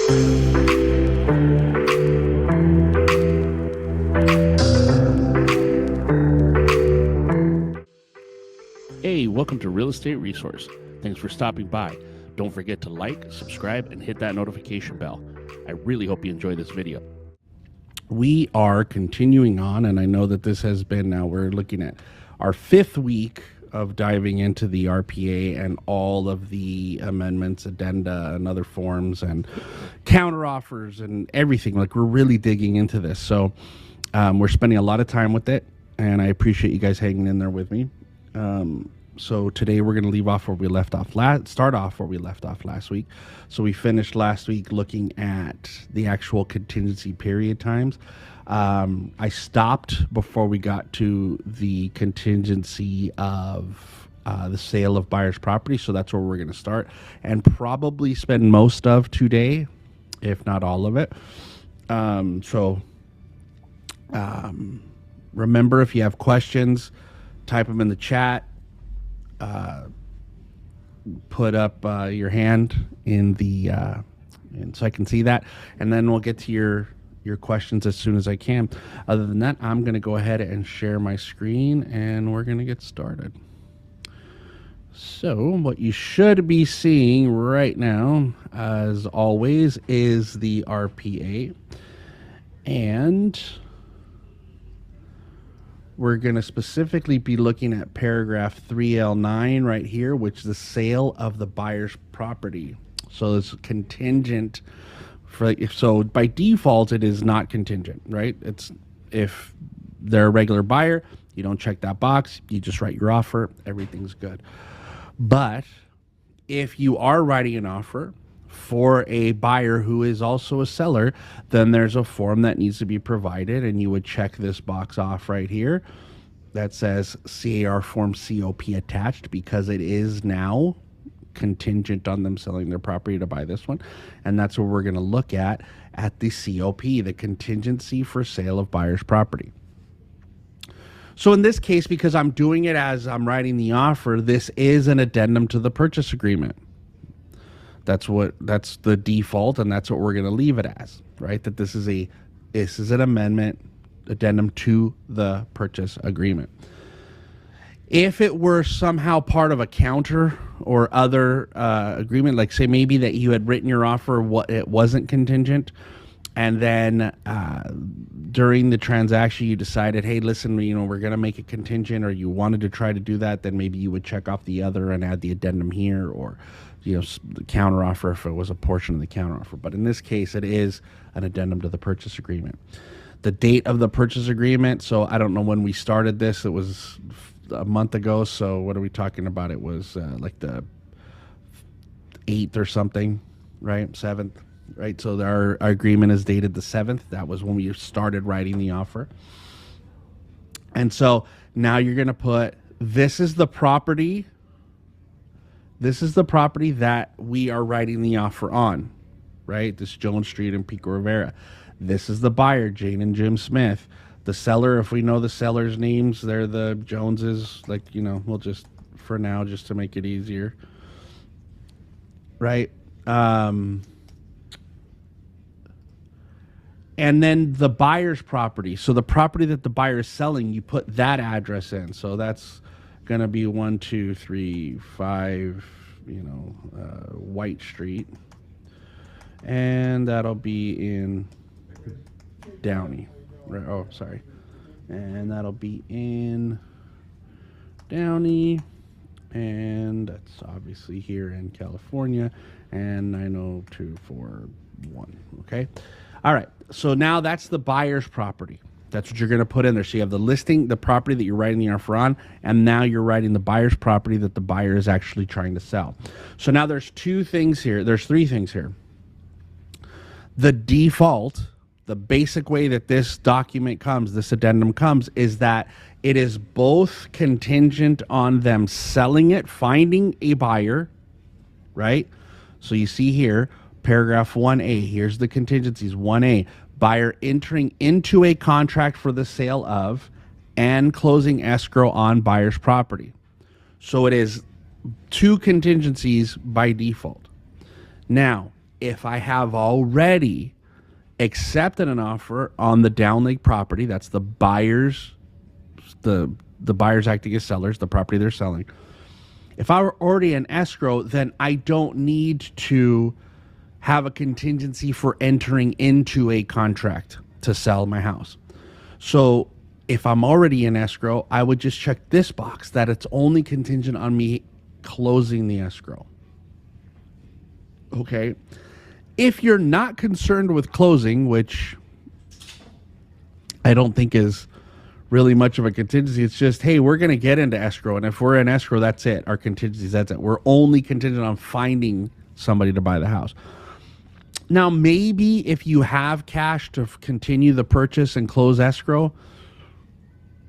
Hey, welcome to Real Estate Resource. Thanks for stopping by. Don't forget to like, subscribe, and hit that notification bell. I really hope you enjoy this video. We are continuing on, and I know that this has been now, we're looking at our 5th week of diving into the RPA and all of the amendments, addenda, and other forms, and counteroffers, and everything. Like, we're really digging into this. So we're spending a lot of time with it, and I appreciate you guys hanging in there with me. So today we're going to leave off where we left off start off where we left off last week. So we finished last week looking at the actual contingency period times. I stopped before we got to the contingency of the sale of buyer's property. So that's where we're going to start and probably spend most of today, if not all of it. Remember, if you have questions, type them in the chat. Put up your hand in the and so I can see that, and then we'll get to your questions as soon as I can. Other than that, I'm going to go ahead and share my screen, and we're going to get started. So what you should be seeing right now, as always, is the RPA, and we're going to specifically be looking at paragraph 3L9 right here, which is the sale of the buyer's property. So it's contingent. So by default, it is not contingent, right? It's if they're a regular buyer, you don't check that box. You just write your offer. Everything's good. But if you are writing an offer for a buyer who is also a seller, then there's a form that needs to be provided, and you would check this box off right here that says C.A.R. form COP attached, because it is now contingent on them selling their property to buy this one. And that's what we're going to look at the COP, the contingency for sale of buyer's property. So in this case, because I'm doing it as I'm writing the offer, this is an addendum to the purchase agreement. That's the default, and that's what we're going to leave it as, right? That this is an amendment, addendum to the purchase agreement. If it were somehow part of a counter or other agreement, like say maybe that you had written your offer, it wasn't contingent, and then during the transaction you decided, hey, listen, we're going to make it contingent, or you wanted to try to do that, then maybe you would check off the other and add the addendum here, or the counteroffer if it was a portion of the counteroffer. But in this case, it is an addendum to the purchase agreement. The date of the purchase agreement, so I don't know when we started this. It was a month ago, so what are we talking about? It was like the 8th or something, right? 7th, right? So our agreement is dated the 7th. That was when we started writing the offer. And so now you're going to put, this is the property. This is the property that we are writing the offer on, right? This Jones Street in Pico Rivera. This is the buyer, Jane and Jim Smith. The seller, if we know the seller's names, they're the Joneses. Like, we'll just, for now, just to make it easier, right? And then the buyer's property. So the property that the buyer is selling, you put that address in. So that's going to be 125 White Street, and that'll be in Downey, right? Oh, sorry. And that'll be in Downey, and that's obviously here in California, and 90241. Okay. All right. So now that's the buyer's property. That's what you're going to put in there. So you have the listing, the property that you're writing the offer on, and now you're writing the buyer's property that the buyer is actually trying to sell. So now there's 2 things here. There's 3 things here. The default, the basic way that this document comes, this addendum comes, is that it is both contingent on them selling it, finding a buyer, right? So you see here, paragraph 1A, here's the contingencies. 1A, buyer entering into a contract for the sale of and closing escrow on buyer's property. So it is 2 contingencies by default. Now, if I have already accepted an offer on the downlake property, that's the buyers, the buyers acting as sellers, the property they're selling. If I were already in escrow, then I don't need to have a contingency for entering into a contract to sell my house. So if I'm already in escrow, I would just check this box that it's only contingent on me closing the escrow. Okay. If you're not concerned with closing, which I don't think is really much of a contingency, it's just, hey, we're going to get into escrow. And if we're in escrow, that's it. Our contingencies, that's it. We're only contingent on finding somebody to buy the house. Now, maybe if you have cash to continue the purchase and close escrow,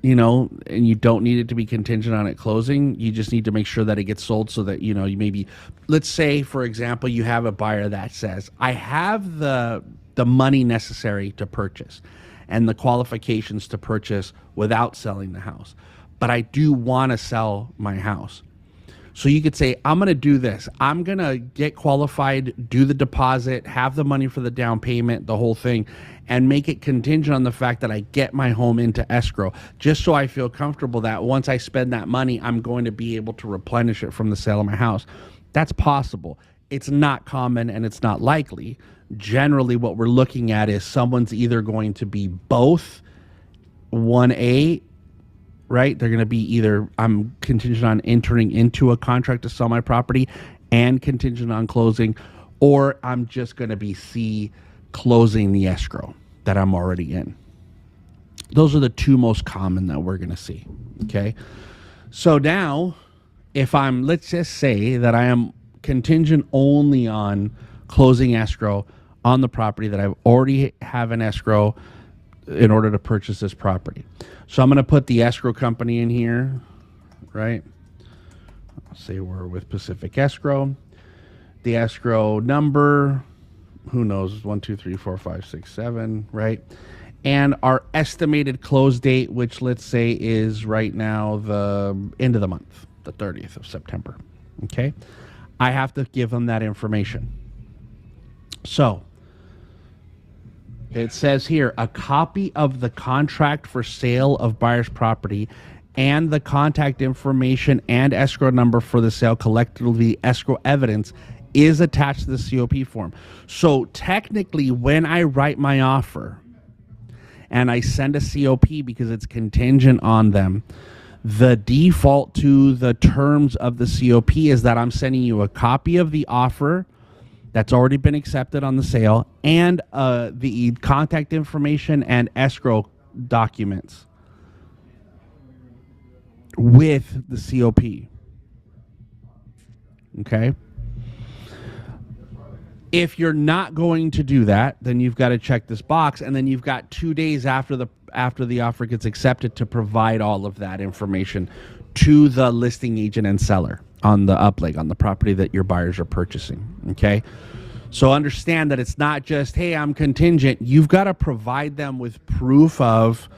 you know, and you don't need it to be contingent on it closing, you just need to make sure that it gets sold so that, you know, you maybe, let's say, for example, you have a buyer that says, I have the money necessary to purchase and the qualifications to purchase without selling the house, but I do want to sell my house. So you could say, I'm going to do this. I'm going to get qualified, do the deposit, have the money for the down payment, the whole thing, and make it contingent on the fact that I get my home into escrow, just so I feel comfortable that once I spend that money, I'm going to be able to replenish it from the sale of my house. That's possible. It's not common and it's not likely. Generally, what we're looking at is someone's either going to be both 1A, right? They're going to be either I'm contingent on entering into a contract to sell my property and contingent on closing, or I'm just going to be C, closing the escrow that I'm already in. Those are the two most common that we're going to see. Okay. So now if let's just say that I am contingent only on closing escrow on the property that I already have an escrow in order to purchase this property. So I'm going to put the escrow company in here, right? Let's say we're with Pacific Escrow. The escrow number, who knows, 1, 2, 3, 4, 5, 6, 7, right? And our estimated close date, which let's say is right now the end of the month, the 30th of September, okay? I have to give them that information. So it says here, a copy of the contract for sale of buyer's property and the contact information and escrow number for the sale, collectively escrow evidence, is attached to the COP form. So technically, when I write my offer and I send a COP because it's contingent on them, the default to the terms of the COP is that I'm sending you a copy of the offer that's already been accepted on the sale and the contact information and escrow documents with the COP. Okay? If you're not going to do that, then you've got to check this box, and then you've got 2 days after the offer gets accepted to provide all of that information to the listing agent and seller on the upleg, on the property that your buyers are purchasing. Okay? So understand that it's not just, hey, I'm contingent. You've got to provide them with proof of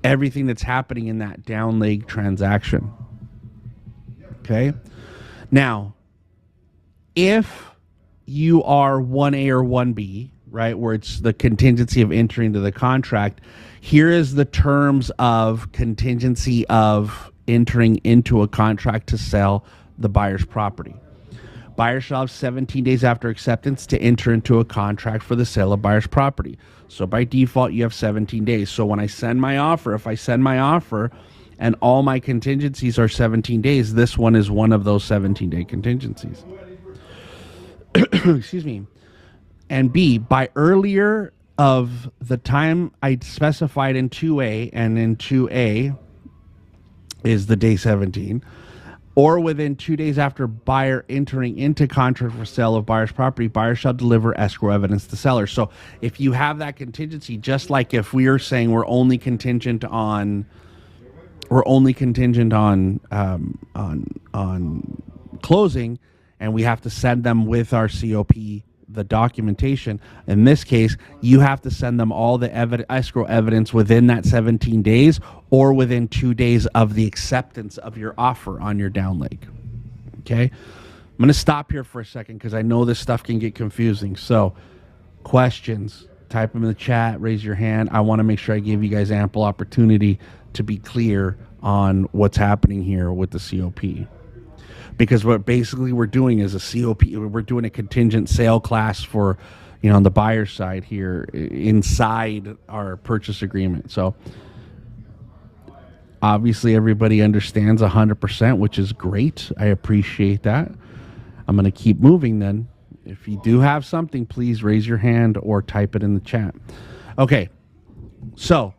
everything that's happening in that down leg transaction. Okay? Now, if you are 1A or 1B, right, where it's the contingency of entering into the contract, here is the terms of contingency of entering into a contract to sell the buyer's property. Buyer shall have 17 days after acceptance to enter into a contract for the sale of buyer's property. So by default, you have 17 days. So when I send my offer, if I send my offer and all my contingencies are 17 days, this one is one of those 17-day contingencies. Excuse me. And B, by earlier of the time I specified in 2A, and in 2A is the day 17, or within 2 days after buyer entering into contract for sale of buyer's property, buyer shall deliver escrow evidence to seller. So if you have that contingency, just like if we are saying we're only contingent on closing, and we have to send them with our COP the documentation. In this case, you have to send them all the escrow evidence within that 17 days or within 2 days of the acceptance of your offer on your down leg. Okay? going to stop here for a second because I know this stuff can get confusing. So, questions, type them in the chat, raise your hand. I want to make sure I give you guys ample opportunity to be clear on what's happening here with the COP. Because what basically we're doing is a COP, we're doing a contingent sale class for, on the buyer side here inside our purchase agreement. So obviously everybody understands 100%, which is great. I appreciate that. I'm going to keep moving then. If you do have something, please raise your hand or type it in the chat. Okay. So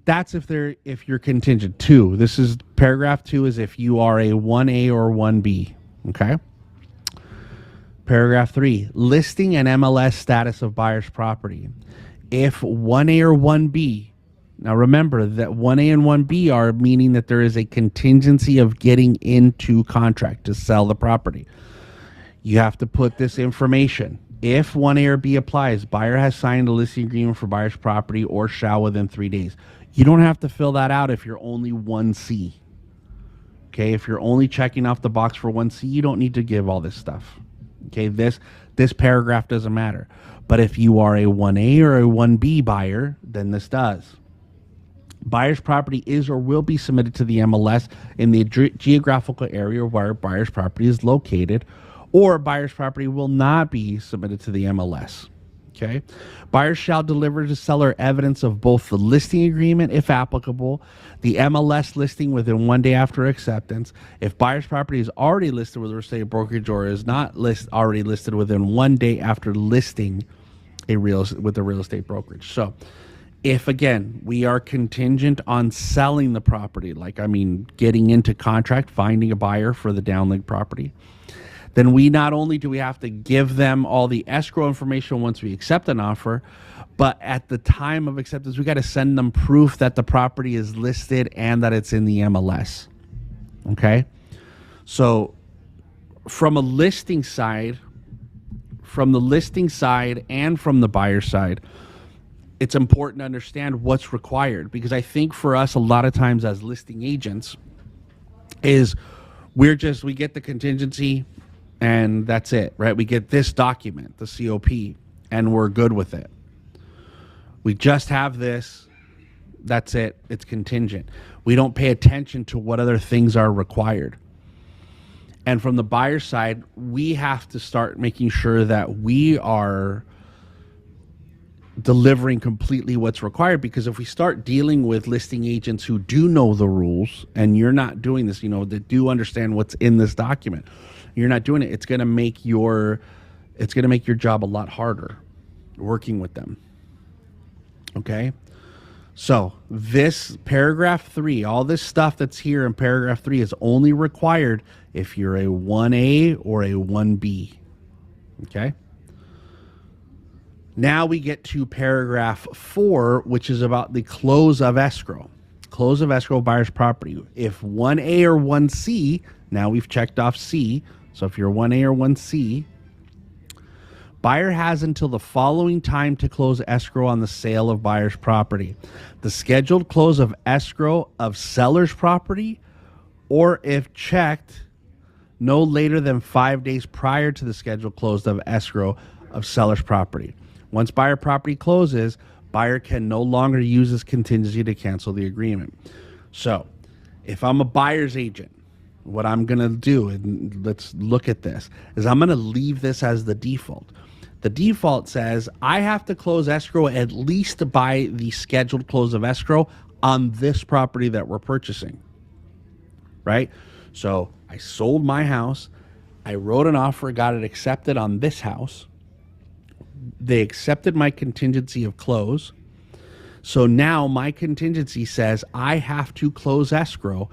that's if you're contingent. 2. This is paragraph 2 is if you are a 1A or 1B. Okay. Paragraph 3, listing and MLS status of buyer's property. If 1A or 1B, now remember that 1A and 1B are meaning that there is a contingency of getting into contract to sell the property. You have to put this information. If 1A or B applies, buyer has signed a listing agreement for buyer's property or shall within 3 days. You don't have to fill that out if you're only 1C. Okay, if you're only checking off the box for 1C, you don't need to give all this stuff. Okay, this paragraph doesn't matter. But if you are a 1A or a 1B buyer, then this does. Buyer's property is or will be submitted to the MLS in the geographical area where buyer's property is located, or buyer's property will not be submitted to the MLS. Okay. Buyer shall deliver to seller evidence of both the listing agreement, if applicable, the MLS listing within 1 day after acceptance. If buyer's property is already listed with a real estate brokerage or is not already listed within 1 day after listing with a real estate brokerage. So if, again, we are contingent on selling the property, getting into contract, finding a buyer for the downlink property, then we not only do we have to give them all the escrow information once we accept an offer, but at the time of acceptance, we got to send them proof that the property is listed and that it's in the MLS. Okay? So from the listing side and from the buyer side, it's important to understand what's required, because I think for us, a lot of times as listing agents, is we get the contingency and that's it, right? We get this document, the COP, and we're good with it. We just have this, that's it, it's contingent. We don't pay attention to what other things are required. And from the buyer side, we have to start making sure that we are delivering completely what's required, because if we start dealing with listing agents who do know the rules and you're not doing this, that do understand what's in this document, you're not doing it, it's going to make your job a lot harder working with them. Okay? So this paragraph 3, all this stuff that's here in paragraph 3 is only required if you're a 1A or a 1B. Okay? Now we get to paragraph 4, which is about the close of escrow. Close of escrow of buyer's property. If 1A or 1C, now we've checked off C, so if you're 1A or 1C, buyer has until the following time to close escrow on the sale of buyer's property. The scheduled close of escrow of seller's property, or if checked, no later than 5 days prior to the scheduled close of escrow of seller's property. Once buyer property closes, buyer can no longer use this contingency to cancel the agreement. So if I'm a buyer's agent, what I'm going to do, and let's look at this, is I'm going to leave this as the default. The default says I have to close escrow at least by the scheduled close of escrow on this property that we're purchasing, right? So I sold my house. I wrote an offer, got it accepted on this house. They accepted my contingency of close. So now my contingency says I have to close escrow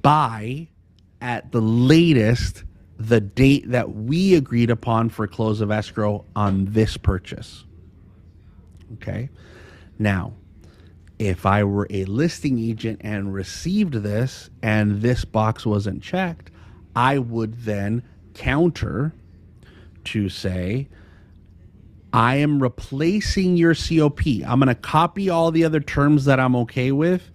by, at the latest, the date that we agreed upon for close of escrow on this purchase. Okay. Now, if I were a listing agent and received this and this box wasn't checked, I would then counter to say, I am replacing your COP. I'm going to copy all the other terms that I'm okay with,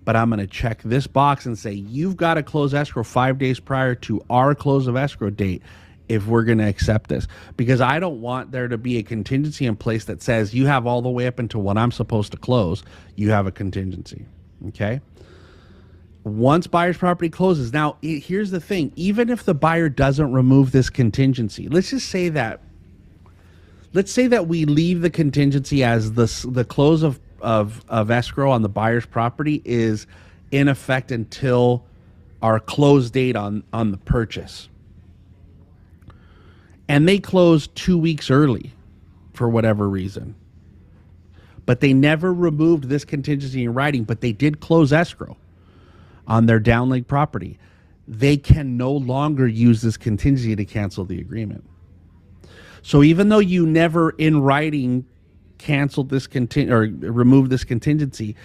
but I'm going to check this box and say, you've got to close escrow 5 days prior to our close of escrow date if we're going to accept this, because I don't want there to be a contingency in place that says you have all the way up until when I'm supposed to close, you have a contingency. Okay. Once buyer's property closes, now here's the thing, even if the buyer doesn't remove this contingency, let's say that we leave the contingency as the close of escrow on the buyer's property is in effect until our close date on the purchase. And they close 2 weeks early for whatever reason. But they never removed this contingency in writing, but they did close escrow on their downlink property. They can no longer use this contingency to cancel the agreement. So even though you never in writing canceled this or removed this contingency,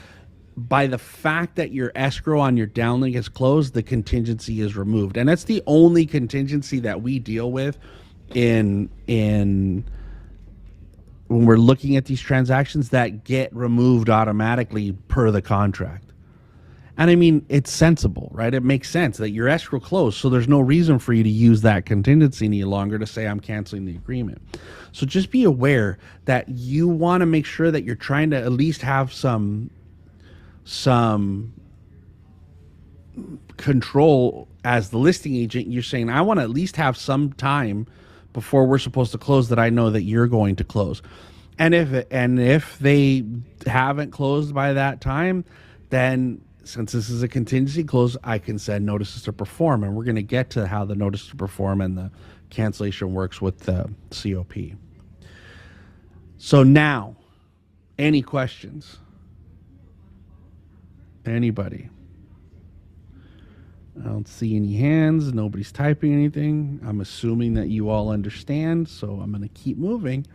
by the fact that your escrow on your downlink is closed, the contingency is removed. And that's the only contingency that we deal with in when we're looking at these transactions that get removed automatically per the contract. And I mean, it's sensible, right? It makes sense that your escrow closed, so there's no reason for you to use that contingency any longer to say I'm canceling the agreement. So just be aware that you want to make sure that you're trying to at least have some control as the listing agent. You're saying, I want to at least have some time before we're supposed to close that I know that you're going to close. And if they haven't closed by that time, then since this is a contingency close, I can send notices to perform. And we're going to get to how the notice to perform and the cancellation works with the COP. So now, any questions? Anybody? I don't see any hands. Nobody's typing anything. I'm assuming that you all understand, so I'm going to keep moving.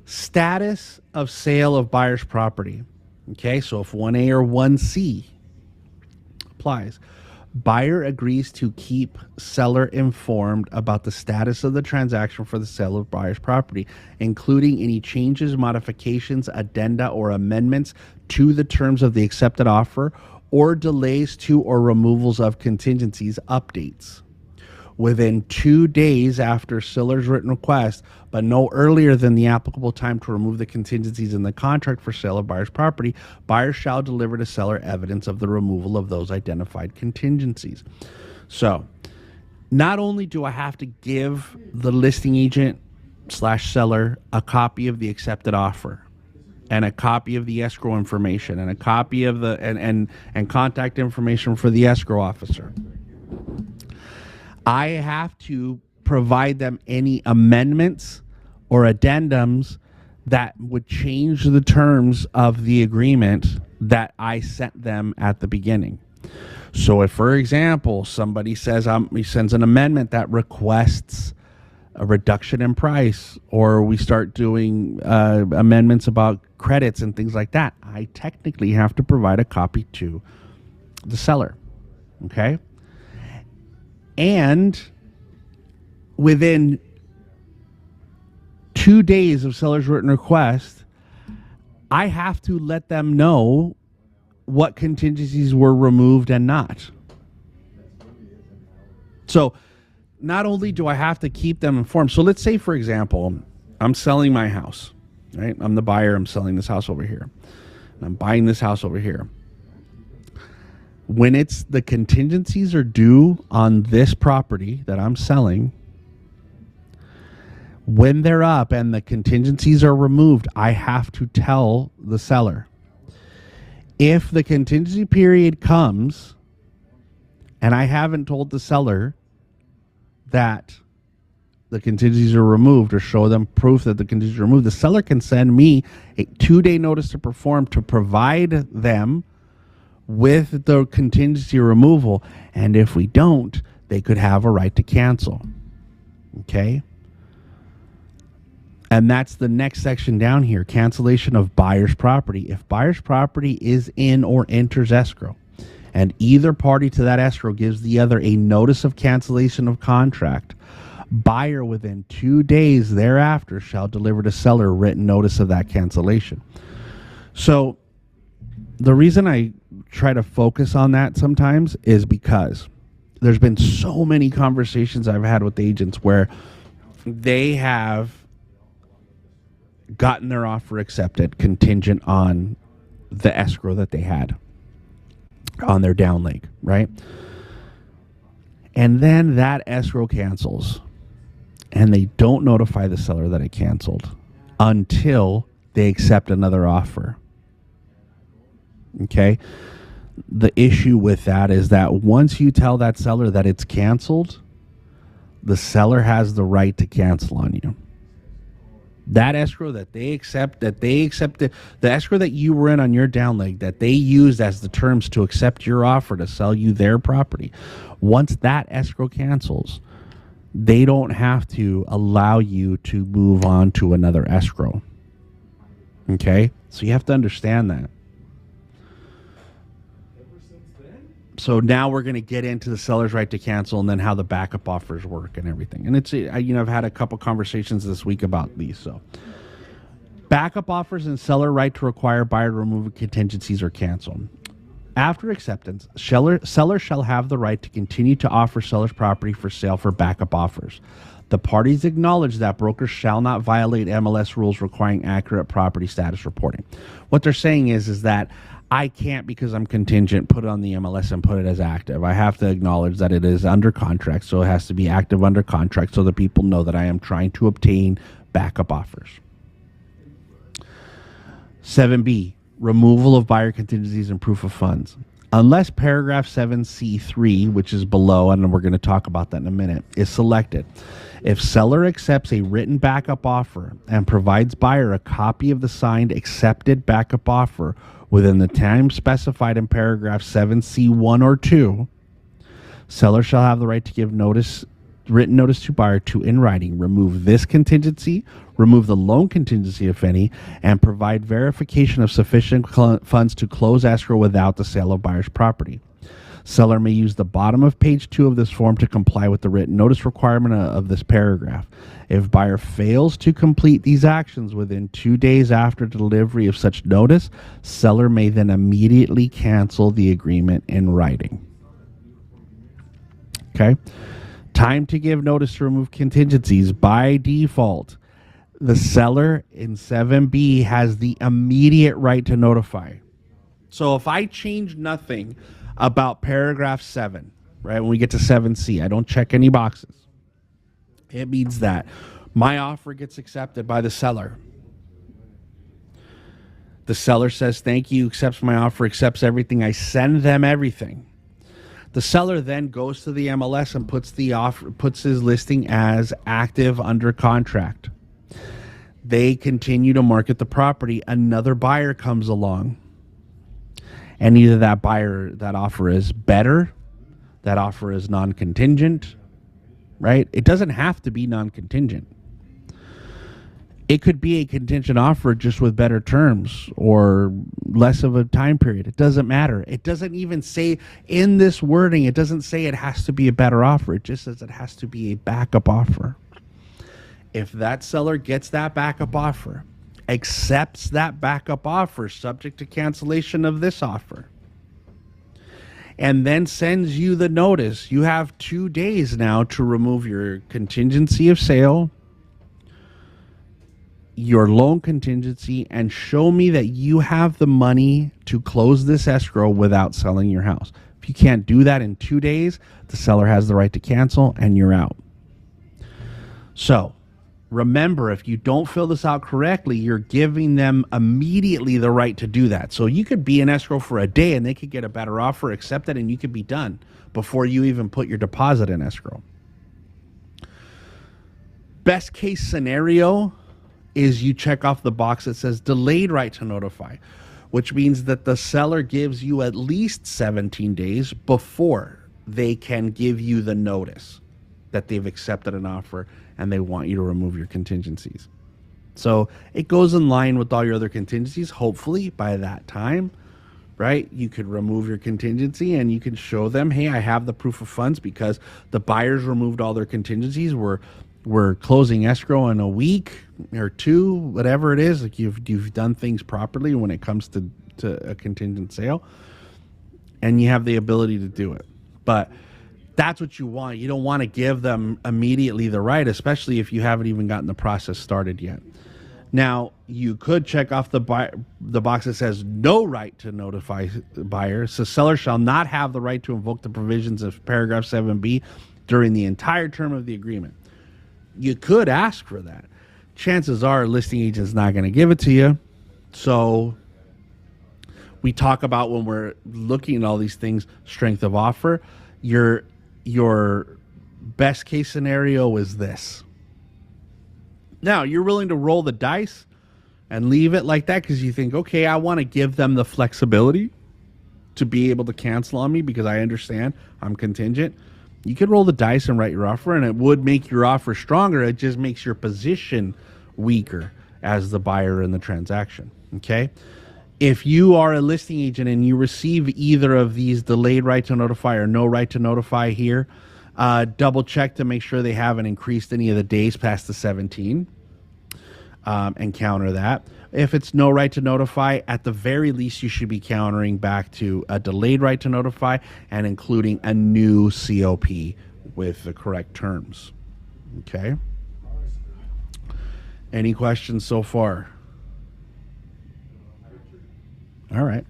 Status of sale of buyer's property. Okay, so if 1A or 1C applies, buyer agrees to keep seller informed about the status of the transaction for the sale of buyer's property, including any changes, modifications, addenda, or amendments to the terms of the accepted offer, or delays to or removals of contingencies, updates within 2 days after seller's written request, but no earlier than the applicable time to remove the contingencies in the contract for sale of buyer's property. Buyer shall deliver to seller evidence of the removal of those identified contingencies. So not only do I have to give the listing agent / seller a copy of the accepted offer and a copy of the escrow information and a copy of the and contact information for the escrow officer, I have to provide them any amendments or addendums that would change the terms of the agreement that I sent them at the beginning. So if, for example, somebody says he sends an amendment that requests a reduction in price, or we start doing amendments about credits and things like that, I technically have to provide a copy to the seller. Okay? And within 2 days of seller's written request, I have to let them know what contingencies were removed and not. So not only do I have to keep them informed. So let's say, for example, I'm selling my house, right? I'm the buyer. I'm selling this house over here. I'm buying this house over here. When it's the contingencies are due on this property that I'm selling, when they're up and the contingencies are removed, I have to tell the seller. If the contingency period comes and I haven't told the seller that the contingencies are removed or show them proof that the contingencies are removed, the seller can send me a 2-day notice to perform to provide them with the contingency removal. And if we don't, they could have a right to cancel. Okay? And that's the next section down here, cancellation of buyer's property. If buyer's property is in or enters escrow, and either party to that escrow gives the other a notice of cancellation of contract, buyer within 2 days thereafter shall deliver to seller written notice of that cancellation. So the reason I try to focus on that sometimes is because there's been so many conversations I've had with agents where they have gotten their offer accepted contingent on the escrow that they had on their down leg, right? And then that escrow cancels and they don't notify the seller that it canceled until they accept another offer. Okay? The issue with that is that once you tell that seller that it's canceled, the seller has the right to cancel on you. That escrow that they accepted, the escrow that you were in on your down leg, that they used as the terms to accept your offer to sell you their property, once that escrow cancels, they don't have to allow you to move on to another escrow. Okay? So you have to understand that. So now we're going to get into the seller's right to cancel and then how the backup offers work and everything. And it's, I've had a couple conversations this week about these. So backup offers and seller right to require buyer to remove contingencies or cancel. After acceptance, seller shall have the right to continue to offer seller's property for sale for backup offers. The parties acknowledge that brokers shall not violate MLS rules requiring accurate property status reporting. What they're saying is that I can't, because I'm contingent, put it on the MLS and put it as active. I have to acknowledge that it is under contract, so it has to be active under contract so that people know that I am trying to obtain backup offers. 7B, removal of buyer contingencies and proof of funds. Unless paragraph 7C3, which is below, and we're going to talk about that in a minute, is selected, if seller accepts a written backup offer and provides buyer a copy of the signed accepted backup offer within the time specified in paragraph 7C1 or 2, seller shall have the right to give written notice to buyer to, in writing, remove this contingency, remove the loan contingency, if any, and provide verification of sufficient funds to close escrow without the sale of buyer's property. Seller may use the bottom of page 2 of this form to comply with the written notice requirement of this paragraph. If buyer fails to complete these actions within 2 days after delivery of such notice, seller may then immediately cancel the agreement in writing. Okay? Time to give notice to remove contingencies. By default, the seller in 7B has the immediate right to notify. So if I change nothing about paragraph 7, right, when we get to 7C, I don't check any boxes. It means that my offer gets accepted by the seller. The seller says, thank you, accepts my offer, accepts everything. I send them everything. The seller then goes to the MLS and puts his listing as active under contract. They continue to market the property. Another buyer comes along. And either that offer is better, that offer is non-contingent, right? It doesn't have to be non-contingent. It could be a contingent offer just with better terms or less of a time period. It doesn't matter. It doesn't even say in this wording, it doesn't say it has to be a better offer. It just says it has to be a backup offer. If that seller gets that backup offer, accepts that backup offer subject to cancellation of this offer, and then sends you the notice, you have 2 days now to remove your contingency of sale, your loan contingency, and show me that you have the money to close this escrow without selling your house. If you can't do that in 2 days, the seller has the right to cancel and you're out. So remember, if you don't fill this out correctly, you're giving them immediately the right to do that. So you could be in escrow for a day and they could get a better offer accepted and you could be done before you even put your deposit in escrow. Best case scenario is you check off the box that says delayed right to notify, which means that the seller gives you at least 17 days before they can give you the notice that they've accepted an offer and they want you to remove your contingencies. So it goes in line with all your other contingencies. Hopefully by that time, right, you could remove your contingency and you can show them, hey, I have the proof of funds because the buyers removed all their contingencies. We're closing escrow in a week or two, whatever it is. Like you've done things properly when it comes to a contingent sale. and you have the ability to do it. But that's what you want. You don't want to give them immediately the right, especially if you haven't even gotten the process started yet. Now, you could check off the box that says no right to notify buyers. The seller shall not have the right to invoke the provisions of paragraph 7B during the entire term of the agreement. You could ask for that. Chances are a listing agent's not going to give it to you. So we talk about, when we're looking at all these things, strength of offer. Your best case scenario is this. Now, you're willing to roll the dice and leave it like that because you think, okay, I want to give them the flexibility to be able to cancel on me because I understand I'm contingent. You could roll the dice and write your offer, and it would make your offer stronger. It just makes your position weaker as the buyer in the transaction, okay? If you are a listing agent and you receive either of these delayed right to notify or no right to notify here, double check to make sure they haven't increased any of the days past the 17, and counter that. If it's no right to notify, at the very least, you should be countering back to a delayed right to notify and including a new COP with the correct terms. Okay? Any questions so far? All right.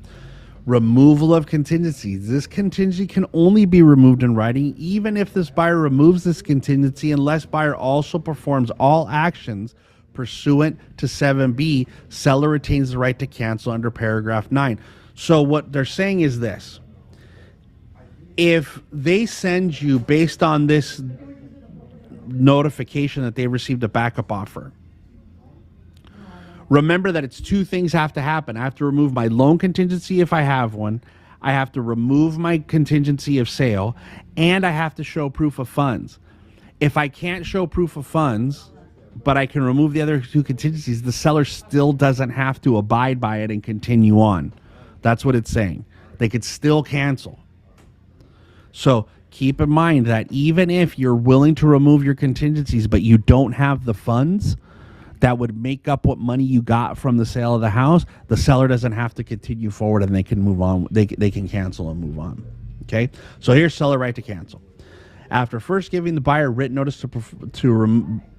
Removal of contingencies. This contingency can only be removed in writing, even if this buyer removes this contingency, unless buyer also performs all actions pursuant to 7B, seller retains the right to cancel under paragraph 9. So what they're saying is this. If they send you, based on this notification that they received a backup offer, remember that it's two things have to happen. I have to remove my loan contingency if I have one. I have to remove my contingency of sale, and I have to show proof of funds. If I can't show proof of funds, but I can remove the other two contingencies, the seller still doesn't have to abide by it and continue on. That's what it's saying. They could still cancel. So keep in mind that even if you're willing to remove your contingencies, but you don't have the funds that would make up what money you got from the sale of the house, the seller doesn't have to continue forward and they can move on. They can cancel and move on. Okay? So here's seller right to cancel. After first giving the buyer written notice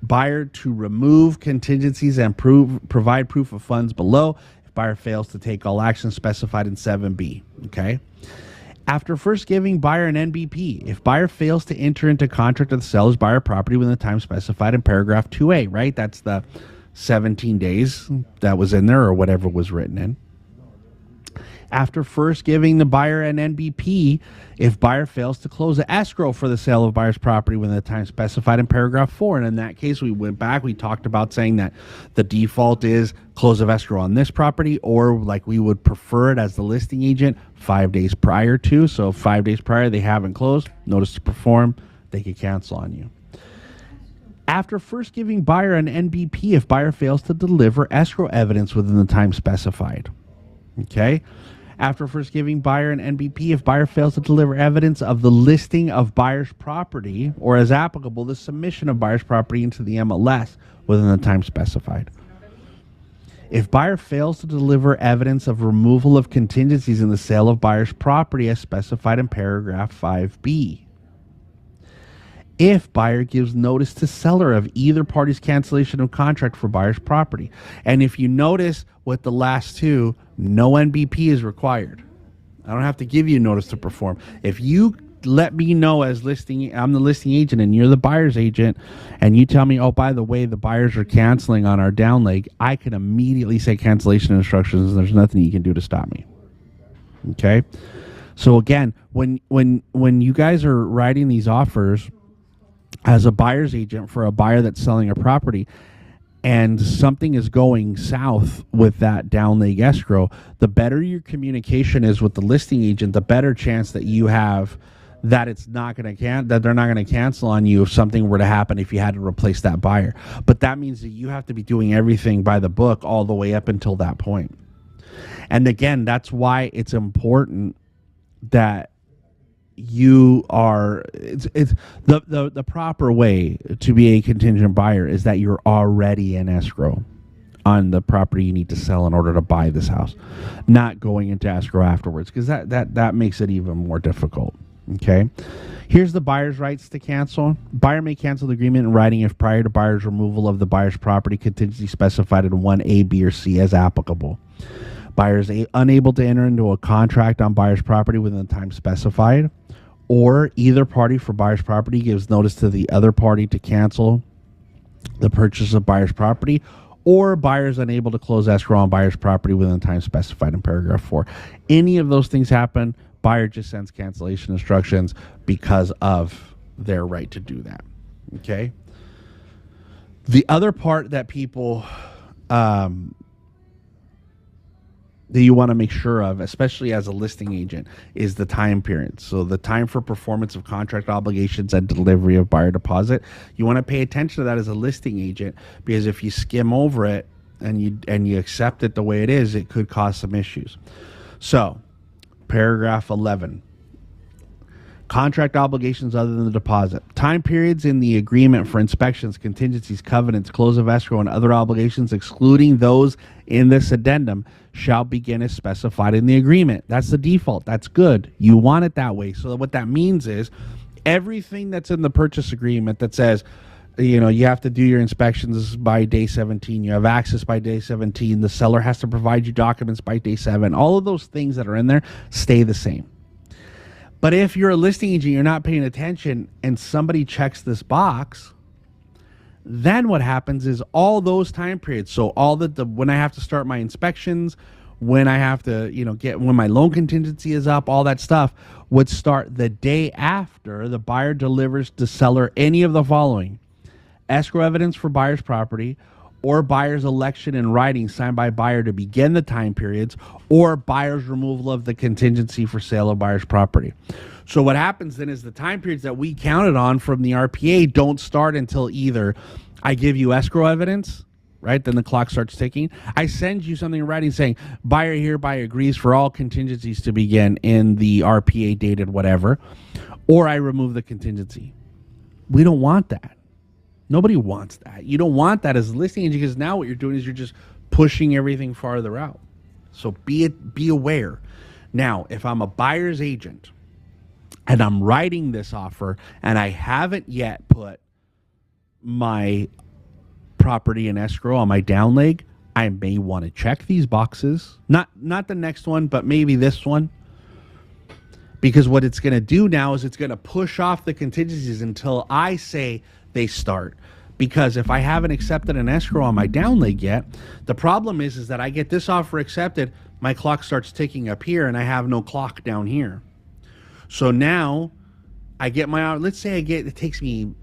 buyer to remove contingencies and provide proof of funds below, if buyer fails to take all actions specified in 7B. Okay? After first giving buyer an NBP, if buyer fails to enter into contract with the seller's buyer property within the time specified in paragraph 2A, right? That's the 17 days that was in there or whatever was written in. After first giving the buyer an NBP, if buyer fails to close the escrow for the sale of buyer's property within the time specified in paragraph 4. And in that case, we went back, we talked about saying that the default is close of escrow on this property, or like we would prefer it as the listing agent 5 days prior to. So 5 days prior, they haven't closed, notice to perform, they could cancel on you. After first giving buyer an NBP, if buyer fails to deliver escrow evidence within the time specified. Okay? After first giving buyer an NBP, if buyer fails to deliver evidence of the listing of buyer's property, or as applicable, the submission of buyer's property into the MLS within the time specified. If buyer fails to deliver evidence of removal of contingencies in the sale of buyer's property as specified in paragraph 5B. If buyer gives notice to seller of either party's cancellation of contract for buyer's property. And if you notice with the last two, no NBP is required. I don't have to give you notice to perform. If you let me know as I'm the listing agent and you're the buyer's agent, and you tell me, oh, by the way, the buyers are canceling on our down leg, I can immediately say cancellation instructions, and there's nothing you can do to stop me. Okay? So again, when you guys are writing these offers as a buyer's agent for a buyer that's selling a property, and something is going south with that down leg escrow, the better your communication is with the listing agent, the better chance that you have that it's not going to that they're not going to cancel on you if something were to happen if you had to replace that buyer. But that means that you have to be doing everything by the book all the way up until that point. And again, that's why it's important that you are it's the proper way to be a contingent buyer is that you're already in escrow on the property you need to sell in order to buy this house, not going into escrow afterwards, because that makes it even more difficult. Okay, here's the buyer's rights to cancel. Buyer may cancel the agreement in writing if prior to buyer's removal of the buyer's property, contingency specified in 1A, B, or C as applicable. Buyer is unable to enter into a contract on buyer's property within the time specified, or either party for buyer's property gives notice to the other party to cancel the purchase of buyer's property, or buyer is unable to close escrow on buyer's property within the time specified in paragraph 4. Any of those things happen, buyer just sends cancellation instructions because of their right to do that. Okay. The other part that people that you want to make sure of, especially as a listing agent, is the time period. So the time for performance of contract obligations and delivery of buyer deposit. You want to pay attention to that as a listing agent, because if you skim over it and you accept it the way it is, it could cause some issues. So paragraph 11. Contract obligations other than the deposit. Time periods in the agreement for inspections, contingencies, covenants, close of escrow, and other obligations, excluding those in this addendum, shall begin as specified in the agreement. That's the default. That's good. You want it that way. So what that means is everything that's in the purchase agreement that says, you know, you have to do your inspections by day 17, you have access by day 17, the seller has to provide you documents by day 7. All of those things that are in there stay the same. But if you're a listing agent, you're not paying attention, and somebody checks this box, then what happens is all those time periods. So all the when I have to start my inspections, when I have to, when my loan contingency is up, all that stuff would start the day after the buyer delivers to seller any of the following: escrow evidence for buyer's property, or buyer's election in writing signed by buyer to begin the time periods, or buyer's removal of the contingency for sale of buyer's property. So what happens then is the time periods that we counted on from the RPA don't start until either I give you escrow evidence, right? Then the clock starts ticking. I send you something in writing saying buyer hereby agrees for all contingencies to begin in the RPA dated whatever, or I remove the contingency. We don't want that. Nobody wants that. You don't want that as a listing agent, because now what you're doing is you're just pushing everything farther out. So be aware. Now, if I'm a buyer's agent and I'm writing this offer and I haven't yet put my property in escrow on my down leg, I may want to check these boxes. Not the next one, but maybe this one. Because what it's going to do now is it's going to push off the contingencies until I say they start. Because if I haven't accepted an escrow on my down leg yet, the problem is that I get this offer accepted, my clock starts ticking up here, and I have no clock down here. So now I get let's say it takes me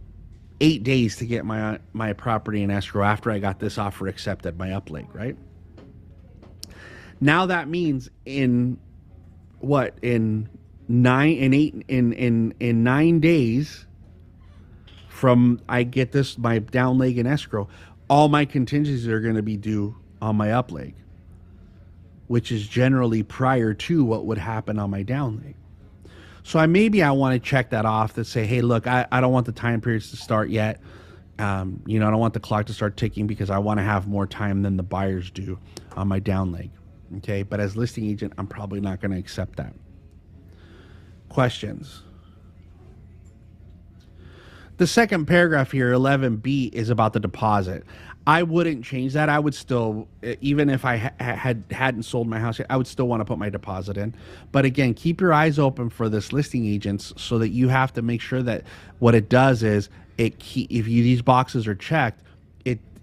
8 days to get my property in escrow after I got this offer accepted, my up leg, right? Now that means in 9 days from I get my down leg in escrow, all my contingencies are going to be due on my up leg, which is generally prior to what would happen on my down leg. So I want to check that off to say, hey, look, I don't want the time periods to start yet. I don't want the clock to start ticking because I want to have more time than the buyers do on my down leg. Okay, but as listing agent, I'm probably not going to accept that. Questions? The second paragraph here, 11B, is about the deposit. I wouldn't change that. I would still, even if I hadn't sold my house yet, I would still want to put my deposit in. But again, keep your eyes open for this listing agents, so that you have to make sure that what it does is these boxes are checked.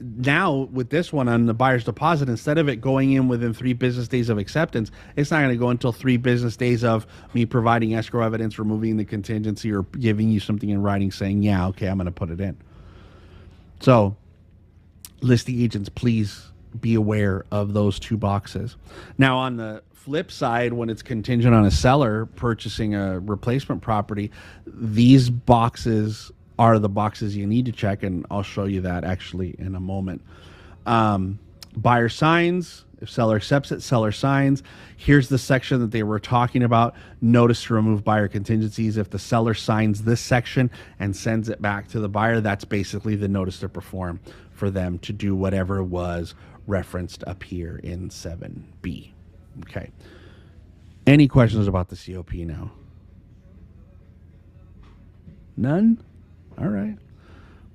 Now with this one on the buyer's deposit, instead of it going in within 3 business days of acceptance, it's not going to go until 3 business days of me providing escrow evidence, removing the contingency, or giving you something in writing saying, yeah, okay, I'm going to put it in. So listing agents, please be aware of those 2 boxes. Now on the flip side, when it's contingent on a seller purchasing a replacement property, these boxes are the boxes you need to check, and I'll show you that actually in a moment. Buyer signs. If seller accepts it, seller signs. Here's the section that they were talking about. Notice to remove buyer contingencies. If the seller signs this section and sends it back to the buyer, that's basically the notice to perform for them to do whatever was referenced up here in 7B. Okay. Any questions about the COP now? None? All right.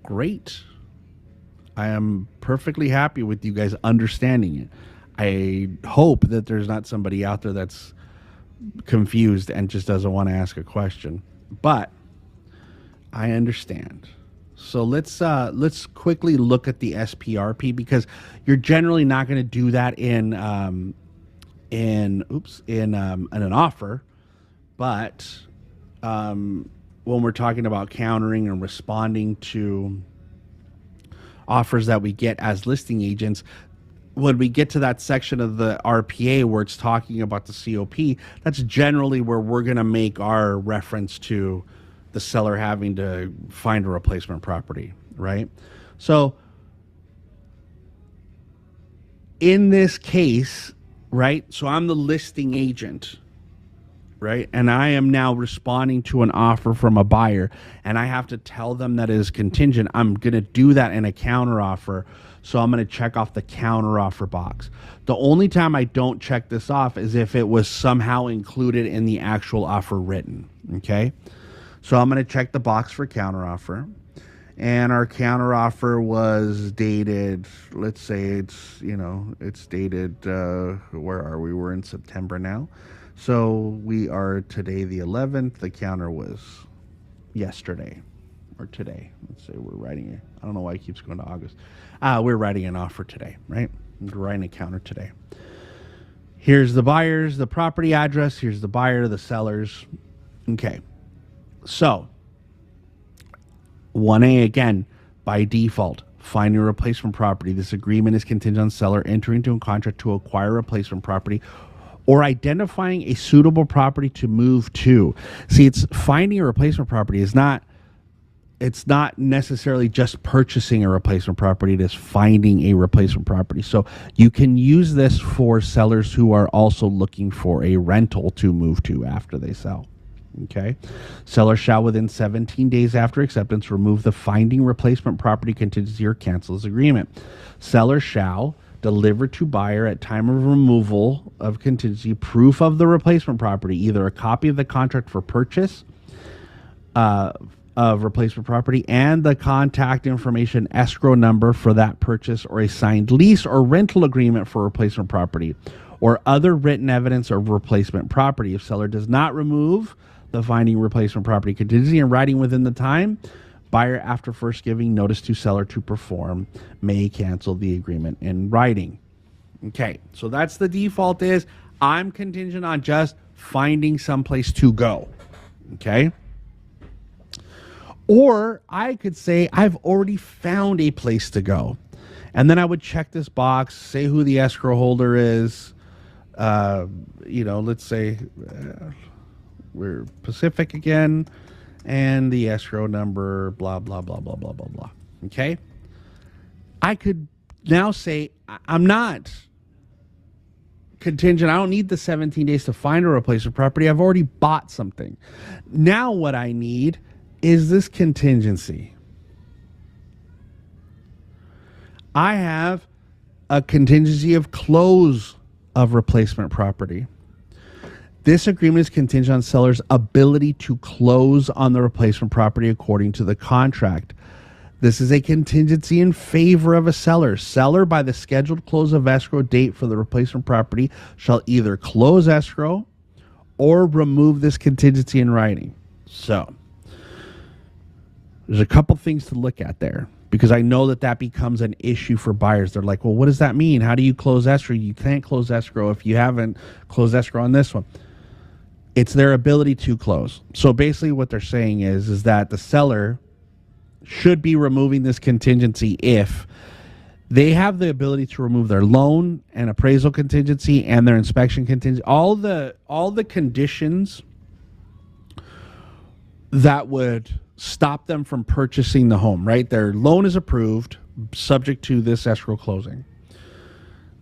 Great. I am perfectly happy with you guys understanding it. I hope that there's not somebody out there that's confused and just doesn't want to ask a question. But I understand. So let's quickly look at the SPRP, because you're generally not going to do that in an offer, but when we're talking about countering and responding to offers that we get as listing agents, when we get to that section of the RPA where it's talking about the COP, that's generally where we're going to make our reference to the seller having to find a replacement property, right? So in this case, right, so I'm the listing agent, right? And I am now responding to an offer from a buyer, and I have to tell them that it is contingent. I'm going to do that in a counter offer. So I'm going to check off the counter offer box. The only time I don't check this off is if it was somehow included in the actual offer written. Okay. So I'm going to check the box for counter offer. And our counter offer was dated, let's say it's, it's dated, where are we? We're in September now. So we are today the 11th. The counter was yesterday or today. Let's say we're writing it. I don't know why it keeps going to August. We're writing an offer today, right? We're writing a counter today. Here's the buyers, the property address. Here's the buyer, the sellers. Okay. So 1A again, by default, finding a replacement property. This agreement is contingent on seller entering into a contract to acquire a replacement property or identifying a suitable property to move to. See, it's finding a replacement property is not, it's not necessarily just purchasing a replacement property. It is finding a replacement property. So you can use this for sellers who are also looking for a rental to move to after they sell. Okay. Seller shall within 17 days after acceptance remove the finding replacement property contingency or cancel his agreement. Seller shall deliver to buyer at time of removal of contingency proof of the replacement property, either a copy of the contract for purchase of replacement property and the contact information escrow number for that purchase, or a signed lease or rental agreement for replacement property, or other written evidence of replacement property. If seller does not remove the finding replacement property contingency in writing within the time, buyer, after first giving notice to seller to perform, may cancel the agreement in writing. Okay, so that's the default is I'm contingent on just finding someplace to go. Okay. Or I could say I've already found a place to go. And then I would check this box, say who the escrow holder is. Let's say we're Pacific again, and the escrow number, blah, blah, blah, blah, blah, blah, blah. Okay? I could now say I'm not contingent. I don't need the 17 days to find a replacement property. I've already bought something. Now what I need is this contingency. I have a contingency of close of replacement property. This agreement is contingent on seller's ability to close on the replacement property according to the contract. This is a contingency in favor of a seller. Seller, by the scheduled close of escrow date for the replacement property, shall either close escrow or remove this contingency in writing. So there's a couple things to look at there, because I know that becomes an issue for buyers. They're like, well, what does that mean? How do you close escrow? You can't close escrow if you haven't closed escrow on this one. It's their ability to close. So basically what they're saying is that the seller should be removing this contingency if they have the ability to remove their loan and appraisal contingency and their inspection contingency, all the conditions that would stop them from purchasing the home, right? Their loan is approved, subject to this escrow closing.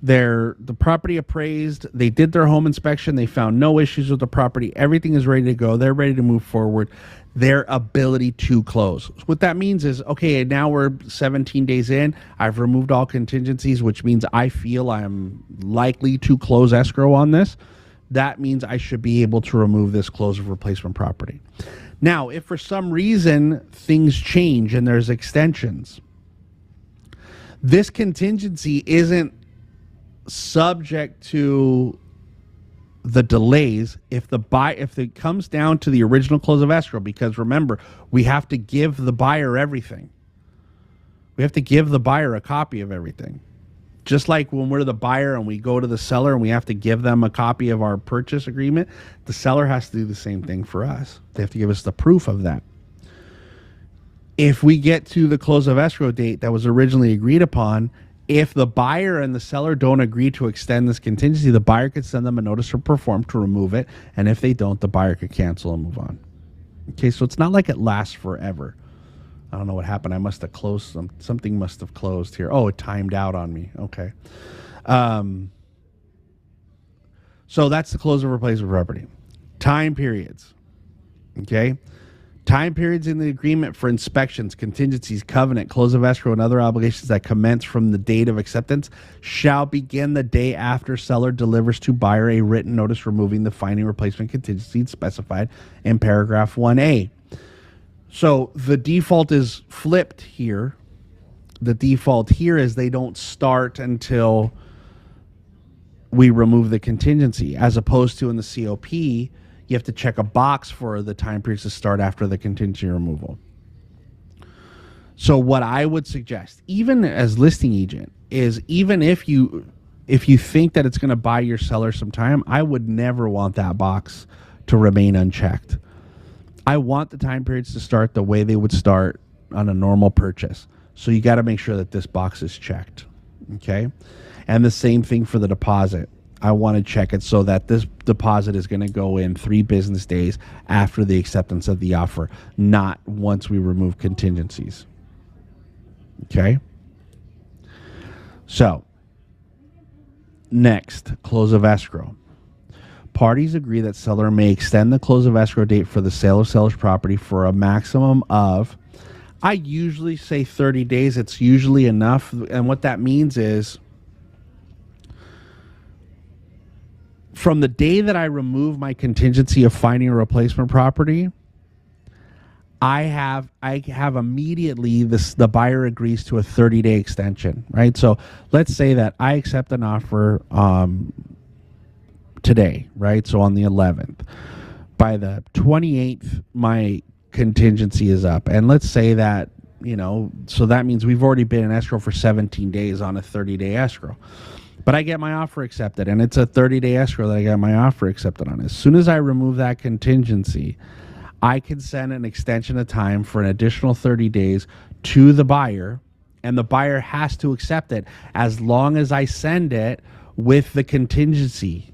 The property appraised, they did their home inspection, they found no issues with the property, everything is ready to go, they're ready to move forward. Their ability to close. What that means is, okay, now we're 17 days in, I've removed all contingencies, which means I feel I'm likely to close escrow on this. That means I should be able to remove this close of replacement property. Now, if for some reason things change and there's extensions, this contingency isn't subject to the delays if it comes down to the original close of escrow, because remember, we have to give the buyer everything. We have to give the buyer a copy of everything. Just like when we're the buyer and we go to the seller and we have to give them a copy of our purchase agreement, the seller has to do the same thing for us. They have to give us the proof of that. If we get to the close of escrow date that was originally agreed upon, if the buyer and the seller don't agree to extend this contingency, the buyer could send them a notice to perform to remove it. And if they don't, the buyer could cancel and move on. Okay, so it's not like it lasts forever. I don't know what happened. I must have closed something must have closed here. Oh, it timed out on me. Okay. So that's the close of replacement property. Time periods. Okay. Time periods in the agreement for inspections, contingencies, covenant, close of escrow, and other obligations that commence from the date of acceptance shall begin the day after seller delivers to buyer a written notice removing the finding replacement contingency specified in paragraph 1A. So the default is flipped here. The default here is they don't start until we remove the contingency, as opposed to in the COP, you have to check a box for the time periods to start after the contingency removal. So what I would suggest, even as listing agent, is even if you think that it's going to buy your seller some time, I would never want that box to remain unchecked. I want the time periods to start the way they would start on a normal purchase. So you got to make sure that this box is checked. Okay? And the same thing for the deposit. I want to check it so that this deposit is going to go in 3 business days after the acceptance of the offer, not once we remove contingencies. Okay? So, next, close of escrow. Parties agree that seller may extend the close of escrow date for the sale of seller's property for a maximum of, I usually say 30 days. It's usually enough. And what that means is, from the day that I remove my contingency of finding a replacement property, I have immediately the buyer agrees to a 30-day extension, right? So let's say that I accept an offer today, right? So on the 11th. By the 28th, my contingency is up. And let's say that, so that means we've already been in escrow for 17 days on a 30-day escrow. But I get my offer accepted, and it's a 30-day escrow that I got my offer accepted on. As soon as I remove that contingency, I can send an extension of time for an additional 30 days to the buyer, and the buyer has to accept it as long as I send it with the contingency.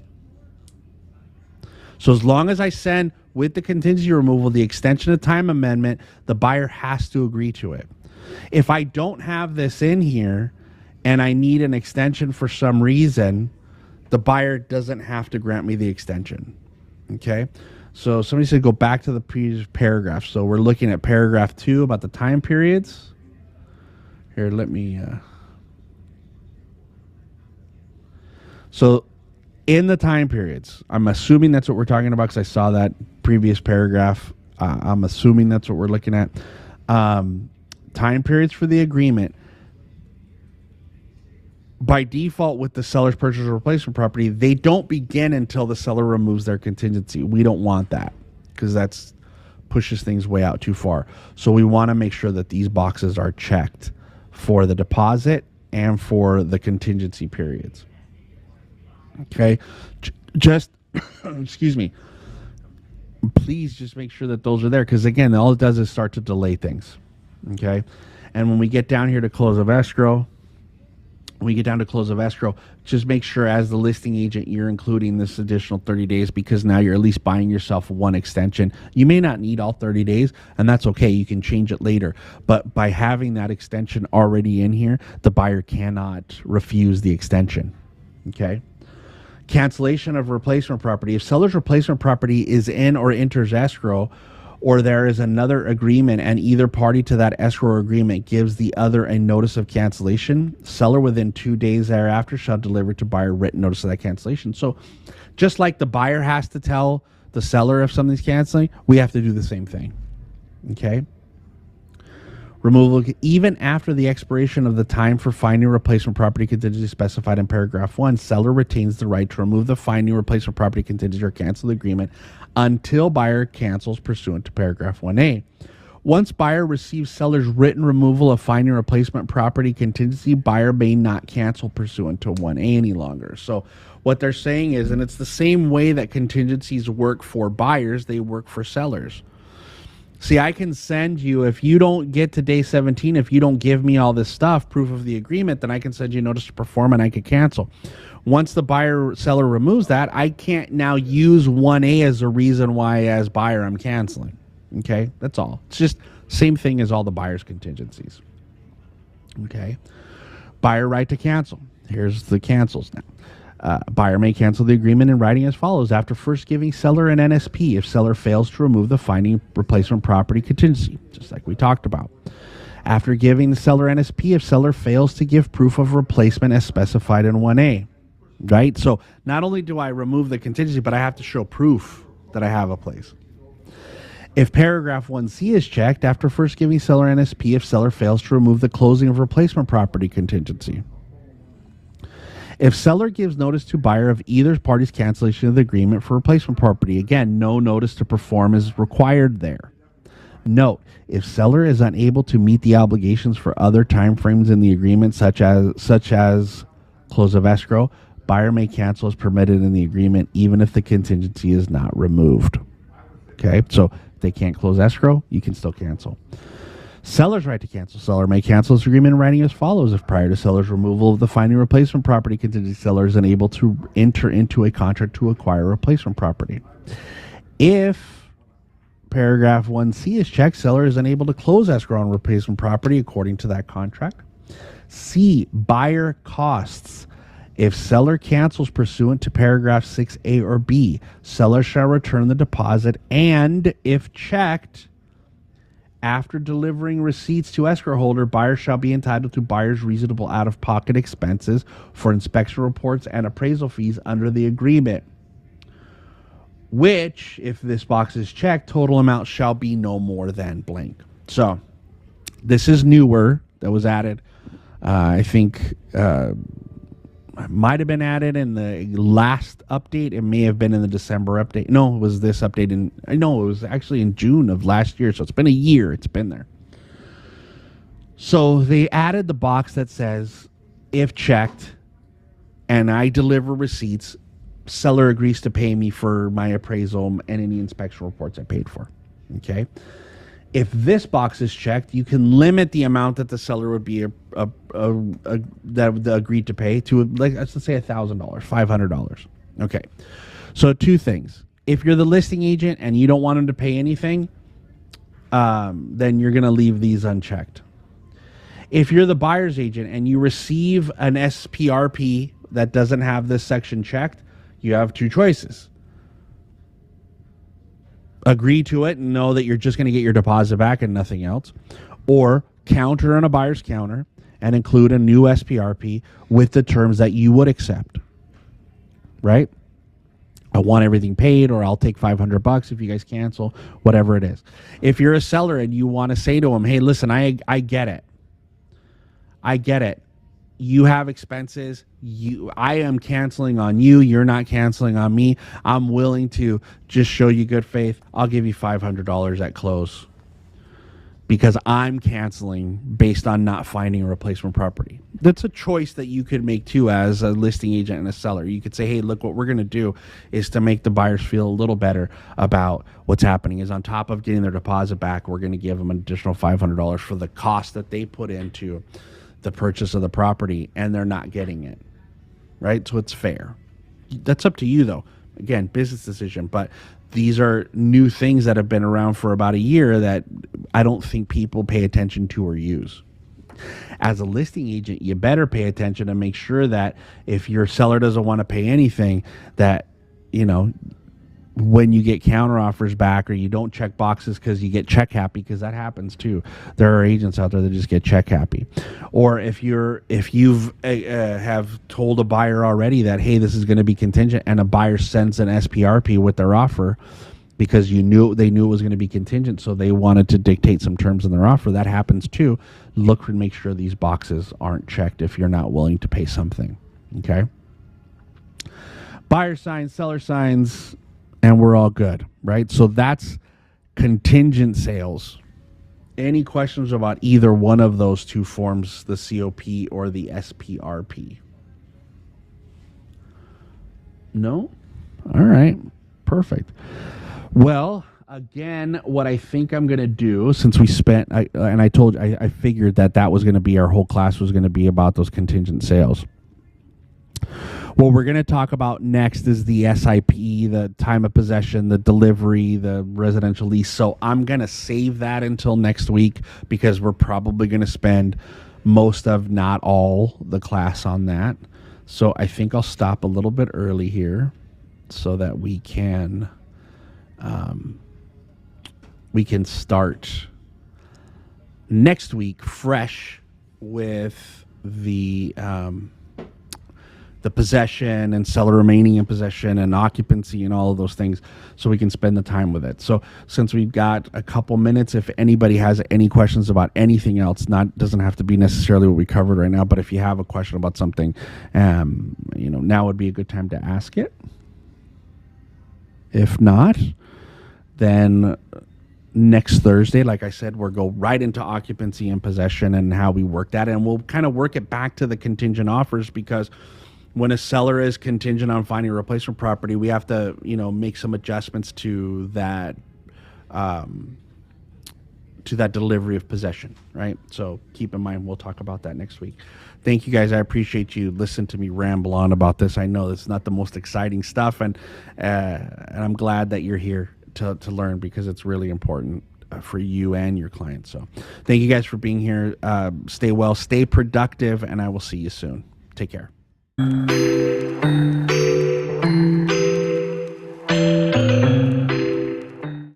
So as long as I send with the contingency removal the extension of time amendment, the buyer has to agree to it. If I don't have this in here, and I need an extension for some reason, the buyer doesn't have to grant me the extension. Okay? So somebody said go back to the previous paragraph. So we're looking at paragraph 2 about the time periods. Here, let me... So in the time periods, I'm assuming that's what we're talking about because I saw that previous paragraph. I'm assuming that's what we're looking at. Time periods for the agreement. By default, with the seller's purchase or replacement property, they don't begin until the seller removes their contingency. We don't want that because that's pushes things way out too far. So we want to make sure that these boxes are checked for the deposit and for the contingency periods. Okay, just excuse me. Please just make sure that those are there because again, all it does is start to delay things. Okay, and when we get down here to close of escrow. When we get down to close of escrow, just make sure as the listing agent, you're including this additional 30 days because now you're at least buying yourself one extension. You may not need all 30 days, and that's okay. You can change it later. But by having that extension already in here, the buyer cannot refuse the extension. Okay. Cancellation of replacement property. If seller's replacement property is in or enters escrow, or there is another agreement and either party to that escrow agreement gives the other a notice of cancellation, seller within 2 days thereafter shall deliver to buyer written notice of that cancellation. So just like the buyer has to tell the seller if something's canceling, we have to do the same thing. Okay. Removal, even after the expiration of the time for finding replacement property contingency specified in paragraph 1, seller retains the right to remove the finding replacement property contingency or cancel the agreement until buyer cancels pursuant to paragraph 1A. Once buyer receives seller's written removal of finding replacement property contingency, buyer may not cancel pursuant to 1A any longer. So what they're saying is, and it's the same way that contingencies work for buyers, they work for sellers. See, I can send you, if you don't get to day 17, if you don't give me all this stuff, proof of the agreement, then I can send you a notice to perform and I can cancel. Once the seller removes that, I can't now use 1A as a reason why, as buyer, I'm canceling. Okay, that's all. It's just same thing as all the buyer's contingencies. Okay, buyer right to cancel. Here's the cancels now. Buyer may cancel the agreement in writing as follows. After first giving seller an NSP, if seller fails to remove the finding replacement property contingency, just like we talked about. After giving the seller NSP, if seller fails to give proof of replacement as specified in 1A. Right? So not only do I remove the contingency, but I have to show proof that I have a place. If paragraph 1C is checked, after first giving seller NSP, if seller fails to remove the closing of replacement property contingency. If seller gives notice to buyer of either party's cancellation of the agreement for replacement property, again, no notice to perform is required there. Note, if seller is unable to meet the obligations for other timeframes in the agreement, such as close of escrow, buyer may cancel as permitted in the agreement, even if the contingency is not removed. Okay, so if they can't close escrow, you can still cancel. Seller's right to cancel. Seller may cancel this agreement in writing as follows. If prior to seller's removal of the finding replacement property contingency, seller is unable to enter into a contract to acquire replacement property. If paragraph 1C is checked, seller is unable to close escrow on replacement property according to that contract. C, buyer costs. If seller cancels pursuant to paragraph 6A or B, seller shall return the deposit, and if checked, after delivering receipts to escrow holder, buyer shall be entitled to buyer's reasonable out-of-pocket expenses for inspection reports and appraisal fees under the agreement, which, if this box is checked, total amount shall be no more than blank. So this is newer that was added. I think might have been added in the last update. It may have been in the December update. No, it was this update it was actually in June of last year. So it's been a year. It's been there. So they added the box that says, if checked and I deliver receipts, seller agrees to pay me for my appraisal and any inspection reports I paid for. Okay. If this box is checked, you can limit the amount that the seller would be agreed to pay to, like, let's say $1,000, $500. Okay. So two things. If you're the listing agent and you don't want them to pay anything, then you're going to leave these unchecked. If you're the buyer's agent and you receive an SPRP that doesn't have this section checked, you have two choices. Agree to it and know that you're just going to get your deposit back and nothing else, or counter on a buyer's counter and include a new SPRP with the terms that you would accept. Right? I want everything paid, or I'll take $500 if you guys cancel, whatever it is. If you're a seller and you want to say to them, hey, listen, I get it. I get it. You have expenses. I am canceling on you. You're not canceling on me. I'm willing to just show you good faith. I'll give you $500 at close because I'm canceling based on not finding a replacement property. That's a choice that you could make too as a listing agent and a seller. You could say, hey, look, what we're going to do is to make the buyers feel a little better about what's happening is on top of getting their deposit back, we're going to give them an additional $500 for the cost that they put into the purchase of the property, and they're not getting it, right? So it's fair. That's up to you, though. Again, business decision, but these are new things that have been around for about a year that I don't think people pay attention to or use. As a listing agent, you better pay attention and make sure that if your seller doesn't want to pay anything, that, you know, when you get counter offers back, or you don't check boxes because you get check happy, because that happens too. There are agents out there that just get check happy. Or if you've have told a buyer already that, hey, this is going to be contingent, and a buyer sends an SPRP with their offer because they knew it was going to be contingent, so they wanted to dictate some terms in their offer. That happens too. Look and make sure these boxes aren't checked if you're not willing to pay something. Okay. Buyer signs, seller signs, and we're all good, right? So that's contingent sales. Any questions about either one of those two forms, the COP or the SPRP? No? All right. Perfect. Well, again, what I think I'm going to do, since we spent, I figured that was going to be, our whole class was going to be about those contingent sales. What we're going to talk about next is the SIP, the time of possession, the delivery, the residential lease. So I'm going to save that until next week, because we're probably going to spend most of, not all, the class on that. So I think I'll stop a little bit early here so that we can start next week fresh with the possession and seller remaining in possession and occupancy and all of those things, so we can spend the time with it. So since we've got a couple minutes, if anybody has any questions about anything else, doesn't have to be necessarily what we covered right now, but if you have a question about something, now would be a good time to ask it. If not, then next Thursday, like I said, we'll go right into occupancy and possession and how we work that, and we'll kind of work it back to the contingent offers, because when a seller is contingent on finding a replacement property, we have to, make some adjustments to that delivery of possession, right? So keep in mind, we'll talk about that next week. Thank you guys. I appreciate you listening to me ramble on about this. I know it's not the most exciting stuff, and I'm glad that you're here to learn, because it's really important for you and your clients. So thank you guys for being here. Stay well, stay productive, and I will see you soon. Take care.